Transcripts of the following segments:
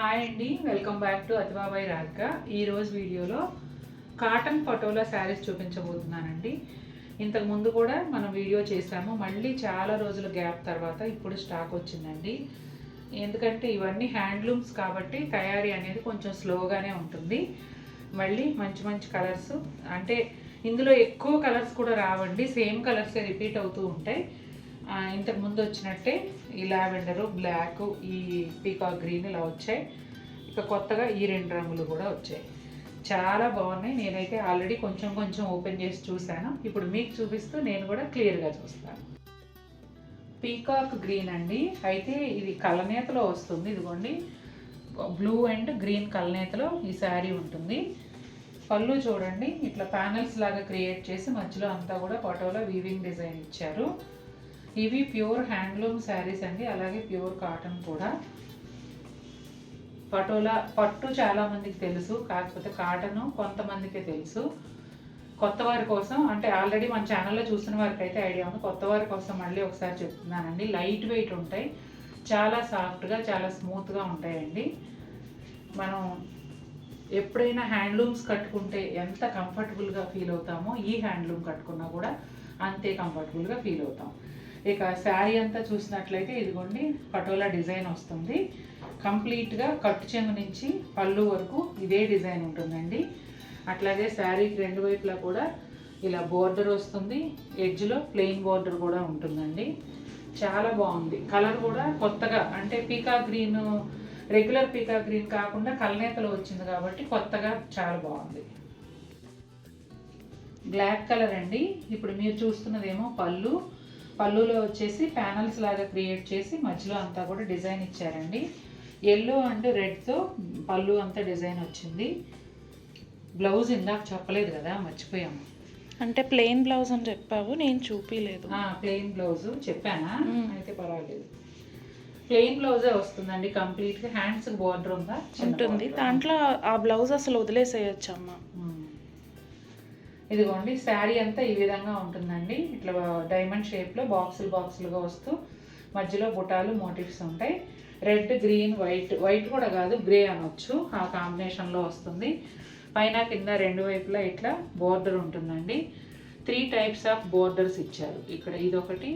Hi అండి, welcome back to అతిబాబాయ్ Radhika. ఈరోజు వీడియోలో కాటన్ పటోలా శారీస్ చూపించబోతున్నానండి. ఇంతకు ముందు కూడా మనం వీడియో చేసాము, మళ్ళీ చాలా రోజుల గ్యాప్ తర్వాత ఇప్పుడు స్టాక్ వచ్చిందండి. ఎందుకంటే ఇవన్నీ హ్యాండ్లూమ్స్ కాబట్టి తయారీ అనేది కొంచెం స్లోగానే ఉంటుంది. మళ్ళీ మంచి మంచి కలర్స్, అంటే ఇందులో ఎక్కువ కలర్స్ కూడా రావండి, సేమ్ కలర్సే రిపీట్ అవుతూ ఉంటాయి. ఇంతకు ముందు వచ్చినట్టే ఈ లావెండరు, బ్లాక్, ఈ పీకాక్ గ్రీన్ ఇలా వచ్చాయి. ఇక కొత్తగా ఈ రెండు రంగులు కూడా వచ్చాయి. చాలా బాగున్నాయి. నేనైతే ఆల్రెడీ కొంచెం కొంచెం ఓపెన్ చేసి చూశాను. ఇప్పుడు మీకు చూపిస్తూ నేను కూడా క్లియర్గా చూస్తాను. పీకాక్ గ్రీన్ అండి. అయితే ఇది కలనేతలో వస్తుంది. ఇదిగోండి, బ్లూ అండ్ గ్రీన్ కలనేతలో ఈ శారీ ఉంటుంది. పళ్ళు చూడండి, ఇట్లా ప్యానల్స్ లాగా క్రియేట్ చేసి మధ్యలో అంతా కూడా పటోలా వీవింగ్ డిజైన్ ఇచ్చారు. ఇవి ప్యూర్ హ్యాండ్లూమ్ శారీస్ అండి, అలాగే ప్యూర్ కాటన్ కూడా. పటోలా పట్టు చాలామందికి తెలుసు, కాకపోతే కాటన్ కొంతమందికే తెలుసు. కొత్త వారి కోసం, అంటే ఆల్రెడీ మన ఛానల్లో చూసిన వారికి అయితే ఐడియా ఉంది, కొత్త వారి కోసం మళ్ళీ ఒకసారి చెప్తున్నానండి. లైట్ వెయిట్ ఉంటాయి, చాలా సాఫ్ట్గా, చాలా స్మూత్గా ఉంటాయండి. మనం ఎప్పుడైనా హ్యాండ్లూమ్స్ కట్టుకుంటే ఎంత కంఫర్టబుల్గా ఫీల్ అవుతామో, ఈ హ్యాండ్లూమ్ కట్టుకున్నా కూడా అంతే కంఫర్టబుల్గా ఫీల్ అవుతాం. ఇక శారీ అంతా చూసినట్లయితే ఇదిగోండి, పటోలా డిజైన్ వస్తుంది. కంప్లీట్గా కట్టు చెంగు నుంచి పళ్ళు వరకు ఇదే డిజైన్ ఉంటుందండి. అట్లాగే శారీకి రెండు వైపులా కూడా ఇలా బోర్డర్ వస్తుంది, ఎడ్జ్లో ప్లెయిన్ బోర్డర్ కూడా ఉంటుందండి. చాలా బాగుంది. కలర్ కూడా కొత్తగా, అంటే peacock green, regular peacock green కాకుండా కలనేతలో వచ్చింది కాబట్టి కొత్తగా చాలా బాగుంది. బ్లాక్ కలర్ అండి. ఇప్పుడు మీరు చూస్తున్నదేమో పళ్ళులో వచ్చేసి ప్యానల్స్ లాగా క్రియేట్ చేసి మధ్యలో అంతా కూడా డిజైన్ ఇచ్చారండి. ఎల్లో అండ్ రెడ్తో పళ్ళు అంతా డిజైన్ వచ్చింది. బ్లౌజ్ ఇందాక చెప్పలేదు కదా, మర్చిపోయాము. అంటే ప్లెయిన్ బ్లౌజ్ అని చెప్పావు, నేను చూపించలేదు. ప్లెయిన్ బ్లౌజ్ చెప్పానా? అయితే పర్వాలేదు. ప్లెయిన్ బ్లౌజే వస్తుందండి కంప్లీట్గా. హ్యాండ్స్ బోర్డర్ ఉందా? ఉంటుంది. దాంట్లో ఆ బ్లౌజ్ అసలు వదిలేసేయచ్చమ్మా. ఇదిగోండి, శారీ అంతా ఈ విధంగా ఉంటుందండి. ఇట్లా డైమండ్ షేప్లో బాక్సులుగా వస్తూ మధ్యలో బుటాలు మోటివ్స్ ఉంటాయి. రెడ్, గ్రీన్, వైట్ కూడా కాదు, గ్రే అనొచ్చు, ఆ కాంబినేషన్లో వస్తుంది. పైన కింద రెండు వైపులా ఇట్లా బోర్డర్ ఉంటుందండి. 3 టైప్స్ ఆఫ్ బోర్డర్స్ ఇచ్చారు. ఇక్కడ ఇదొకటి,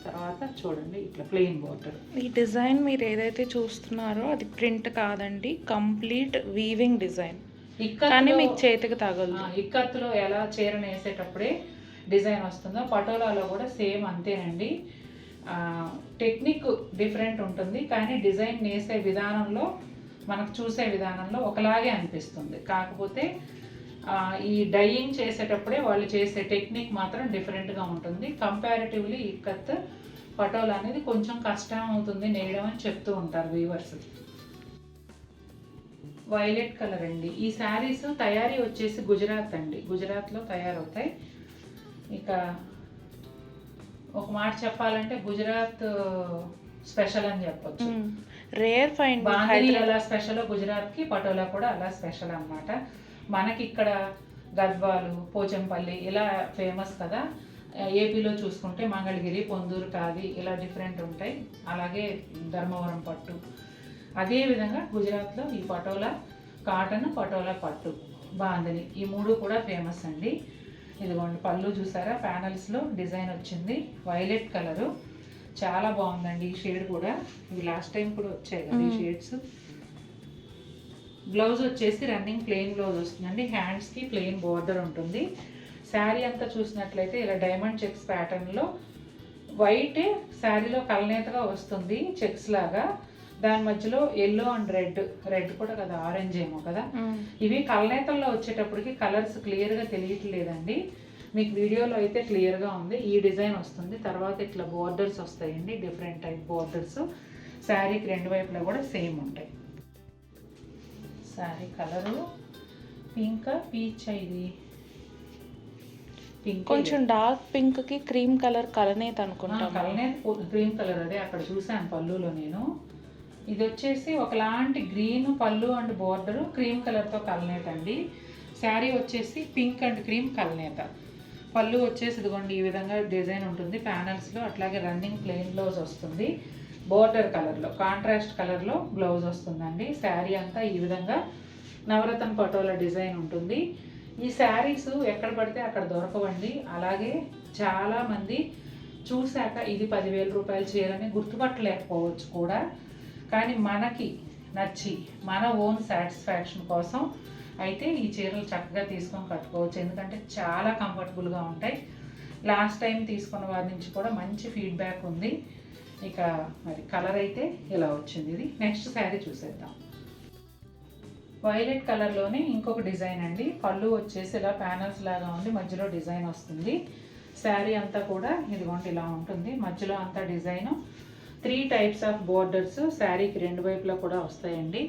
తర్వాత చూడండి ఇట్లా ప్లెయిన్ బోర్డర్. ఈ డిజైన్ మీరు ఏదైతే చూస్తున్నారో అది ప్రింట్ కాదండి, కంప్లీట్ వీవింగ్ డిజైన్. కానీ మీకు చేతికి తగలదు. ఇక్కత్తులో ఎలా చీరను వేసేటప్పుడే డిజైన్ వస్తుందో పటోలాలో కూడా సేమ్ అంతేనండి. టెక్నిక్ డిఫరెంట్ ఉంటుంది, కానీ డిజైన్ వేసే విధానంలో, మనకు చూసే విధానంలో ఒకలాగే అనిపిస్తుంది. కాకపోతే ఈ డైయింగ్ చేసేటప్పుడే వాళ్ళు చేసే టెక్నిక్ మాత్రం డిఫరెంట్గా ఉంటుంది. కంపారిటివ్లీ ఇక్కత్ పటోలా అనేది కొంచెం కష్టం అవుతుంది నేయడం అని చెప్తూ ఉంటారు వీవర్స్. వైలెట్ కలర్ అండి. ఈ శారీస్ తయారీ వచ్చేసి గుజరాత్ అండి, గుజరాత్లో తయారవుతాయి. ఇక ఒక మాట చెప్పాలంటే గుజరాత్ స్పెషల్ అని చెప్పొచ్చు. Rare find. బాందిని ఎలా స్పెషల్, గుజరాత్కి పటోలా కూడా అలా స్పెషల్ అన్నమాట. మనకి ఇక్కడ గద్వాలు, పోచంపల్లి ఇలా ఫేమస్ కదా. ఏపీలో చూసుకుంటే మంగళగిరి, పొందూరు, కాది ఇలా డిఫరెంట్ ఉంటాయి. అలాగే ధర్మవరం పట్టు. అదేవిధంగా గుజరాత్లో ఈ పటోలా కాటన్, పటోలా పట్టు, బాందిని, ఈ 3 కూడా ఫేమస్ అండి. ఇదిగోండి పళ్ళు చూసారా, ప్యానల్స్లో డిజైన్ వచ్చింది. వైలెట్ కలరు చాలా బాగుందండి. ఈ షేడ్ కూడా, ఇవి లాస్ట్ టైం కూడా వచ్చాయి కదా ఈ షేడ్స్. బ్లౌజ్ వచ్చేసి రన్నింగ్ ప్లెయిన్ బ్లౌజ్ వస్తుందండి. హ్యాండ్స్కి ప్లెయిన్ బోర్డర్ ఉంటుంది. శారీ అంతా చూసినట్లయితే ఇలా డైమండ్ చెక్స్ ప్యాటర్న్లో వైట్ శారీలో కలనేతగా వస్తుంది, చెక్స్ లాగా. దాని మధ్యలో ఎల్లో అండ్ రెడ్ కూడా కదా, ఆరెంజ్ ఏమో కదా. ఇవి కలనేతల్లో వచ్చేటప్పటికి కలర్స్ క్లియర్గా తెలియట్లేదండి. మీకు వీడియోలో అయితే క్లియర్గా ఉంది. ఈ డిజైన్ వస్తుంది. తర్వాత ఇట్లా బోర్డర్స్ వస్తాయండి, డిఫరెంట్ టైప్ బోర్డర్స్. శారీకి రెండు వైపులా కూడా సేమ్ ఉంటాయి. శారీ కలరు పింక్, పీచ్, ఇది పింక్, కొంచెం డార్క్ పింక్ కి క్రీమ్ కలర్ కలనేత అనుకుంటా. కలనేత క్రీమ్ కలర్, అదే అక్కడ చూసాను పళ్ళులో నేను. ఇది వచ్చేసి ఒకలాంటి గ్రీన్ పళ్ళు అండ్ బోర్డరు, క్రీమ్ కలర్తో కలనేత అండి. శారీ వచ్చేసి పింక్ అండ్ క్రీమ్ కలనేత. పళ్ళు వచ్చేసి ఇదిగోండి ఈ విధంగా డిజైన్ ఉంటుంది ప్యానల్స్లో. అట్లాగే రన్నింగ్ ప్లెయిన్ బ్లౌజ్ వస్తుంది. బోర్డర్ కలర్లో, కాంట్రాస్ట్ కలర్లో బ్లౌజ్ వస్తుందండి. శారీ అంతా ఈ విధంగా నవరత్న పటోలా డిజైన్ ఉంటుంది. ఈ శారీస్ ఎక్కడ పడితే అక్కడ దొరకవండి. అలాగే చాలామంది చూశాక ఇది 10,000 రూపాయల చీరని గుర్తుపట్టలేకపోవచ్చు కూడా. కానీ మనకి నచ్చి మన ఓన్ సాటిస్ఫాక్షన్ కోసం అయితే ఈ చీరలు చక్కగా తీసుకొని కట్టుకోవచ్చు. ఎందుకంటే చాలా కంఫర్టబుల్గా ఉంటాయి. లాస్ట్ టైం తీసుకున్న వారి నుంచి కూడా మంచి ఫీడ్బ్యాక్ ఉంది. ఇక మరి కలర్ అయితే ఇలా వచ్చింది. ఇది నెక్స్ట్ శారీ చూసేద్దాం. వైలెట్ కలర్లోనే ఇంకొక డిజైన్ అండి. పళ్ళు వచ్చేసి ఇలా ప్యానల్స్ లాగా ఉంది, మధ్యలో డిజైన్ వస్తుంది. శారీ అంతా కూడా ఇదిగోండి ఇలా ఉంటుంది. మధ్యలో అంతా డిజైను, 3 టైప్స్ ఆఫ్ బోర్డర్స్ శారీకి 2 వైపులా కూడా వస్తాయండి.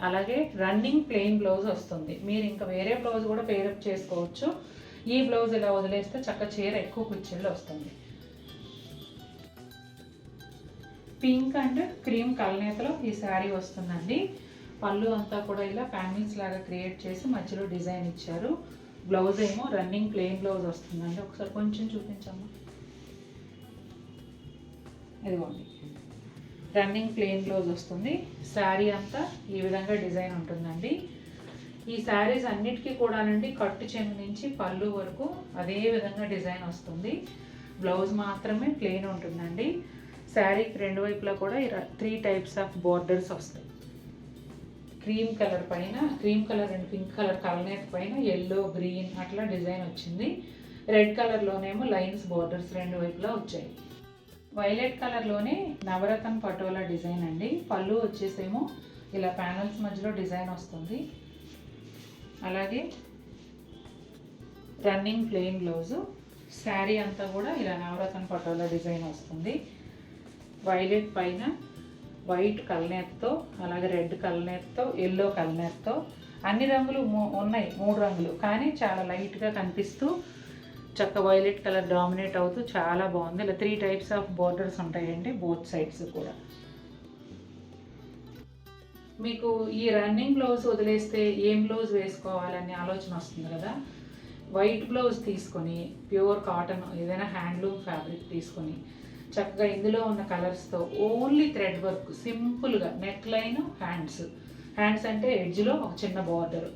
అలాగే రన్నింగ్ ప్లెయిన్ బ్లౌజ్ వస్తుంది. మీరు ఇంకా వేరే బ్లౌజ్ కూడా పేరప్ చేసుకోవచ్చు. ఈ బ్లౌజ్ ఇలా వదిలేస్తే చక్క చీర ఎక్కువ కుచ్చిళ్ళు వస్తుంది. పింక్ అండ్ క్రీమ్ కలనేతలో ఈ శారీ వస్తుందండి. పళ్ళు అంతా కూడా ఇలా ప్యానల్స్ లాగా క్రియేట్ చేసి మధ్యలో డిజైన్ ఇచ్చారు. బ్లౌజ్ ఏమో రన్నింగ్ ప్లెయిన్ బ్లౌజ్ వస్తుందండి. ఒకసారి కొంచెం చూపించమ్మా. ఇదిగోండి రన్నింగ్ ప్లెయిన్ బ్లౌజ్ వస్తుంది. శారీ అంతా ఈ విధంగా డిజైన్ ఉంటుందండి. ఈ శారీస్ అన్నిటికీ కూడానండి కట్టు చెంగు నుంచి పళ్ళు వరకు అదే విధంగా డిజైన్ వస్తుంది. బ్లౌజ్ మాత్రమే ప్లెయిన్ ఉంటుందండి. శారీకి 2 వైపులా కూడా 3 టైప్స్ ఆఫ్ బోర్డర్స్ వస్తాయి. క్రీమ్ కలర్ పైన, cream colour and pink colour కలనేత పైన ఎల్లో, గ్రీన్ అట్లా డిజైన్ వచ్చింది. రెడ్ కలర్లోనేమో లైన్స్ బోర్డర్స్ 2 వైపులా వచ్చాయి. వైలెట్ కలర్లోనే నవరత్న పటోలా డిజైన్ అండి. పళ్ళు వచ్చేసేమో ఇలా ప్యానల్స్ మధ్యలో డిజైన్ వస్తుంది. అలాగే రన్నింగ్ ప్లెయిన్ బ్లౌజు. శారీ అంతా కూడా ఇలా నవరత్న పటోలా డిజైన్ వస్తుంది. వైలెట్ పైన వైట్ కలనేతతో, అలాగే రెడ్ కలనేతతో, ఎల్లో కలనేతతో అన్ని రంగులు ఉన్నాయి, 3 రంగులు. కానీ చాలా లైట్గా కనిపిస్తూ చక్క వైలెట్ కలర్ డామినేట్ అవుతూ చాలా బాగుంది. ఇలా 3 టైప్స్ ఆఫ్ బోర్డర్స్ ఉంటాయండి బోత్ సైడ్స్ కూడా. మీకు ఈ రన్నింగ్ బ్లౌజ్ వదిలేస్తే ఏం బ్లౌజ్ వేసుకోవాలనే ఆలోచన వస్తుంది కదా. వైట్ బ్లౌజ్ తీసుకొని ప్యూర్ కాటన్ ఏదైనా హ్యాండ్లూమ్ ఫ్యాబ్రిక్ తీసుకొని చక్కగా ఇందులో ఉన్న కలర్స్తో ఓన్లీ థ్రెడ్ వర్క్ సింపుల్గా నెక్ లైన్, హ్యాండ్స్ అంటే ఎడ్జ్లో ఒక చిన్న బార్డర్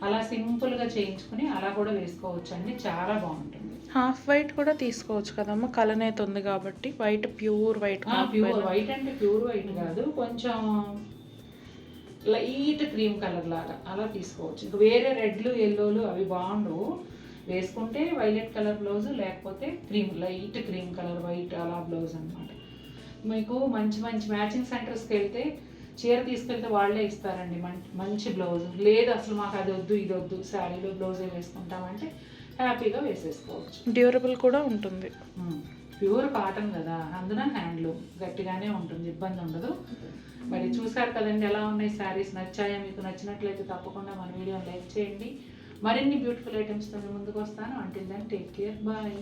అలా సింపుల్గా చేయించుకుని అలా కూడా వేసుకోవచ్చు అండి. చాలా బాగుంటుంది. హాఫ్ వైట్ కూడా తీసుకోవచ్చు కదమ్మా, కలనేత ఉంది కాబట్టి. White pure white, pure white అంటే ప్యూర్ వైట్ కాదు, కొంచెం లైట్ క్రీమ్ కలర్ లాగా అలా తీసుకోవచ్చు. ఇంకా వేరే రెడ్లు, ఎల్లోలు అవి బాగుండవు. వేసుకుంటే వైలెట్ కలర్ బ్లౌజు, లేకపోతే లైట్ క్రీమ్ కలర్ వైట్ అలా బ్లౌజ్ అనమాట. మీకు మంచి మ్యాచింగ్ సెంటర్స్కి వెళ్తే చీర తీసుకెళ్తే వాళ్ళే ఇస్తారండి మంచి బ్లౌజ్. లేదు అసలు మాకు అది వద్దు ఇది వద్దు, శారీలో బ్లౌజే వేసుకుంటామంటే హ్యాపీగా వేసేసుకోవచ్చు. డ్యూరబుల్ కూడా ఉంటుంది. ప్యూర్ కాటన్ కదా, అందున హ్యాండ్లూమ్ గట్టిగానే ఉంటుంది, ఇబ్బంది ఉండదు. మరి చూసారు కదండి ఎలా ఉన్నాయి శారీస్. నచ్చాయా? మీకు నచ్చినట్లయితే తప్పకుండా మన వీడియోని లైక్ చేయండి. మరిన్ని బ్యూటిఫుల్ ఐటమ్స్తో ముందుకు వస్తాను. Until then take care, bye.